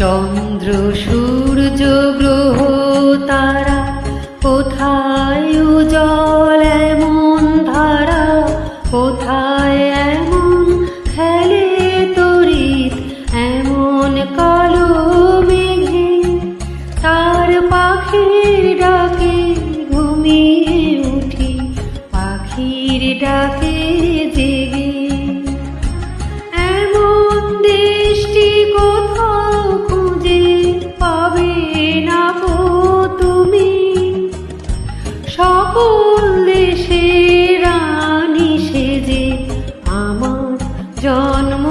চন্দ্র সূর্য গ্রহ তারা কোথায় উজ্জ্বল এমন ধারা, কোথায় এমন খেলে তড়িৎ এমন কালো মেঘে। তার পাখির ডাকে ঘুমিয়ে উঠি, পাখির ডাকে জেগে। এমন দেশটি কোথাও খুঁজে পাবে না গো তুমি, সকল দেশের রানী সেজে আমার জন্ম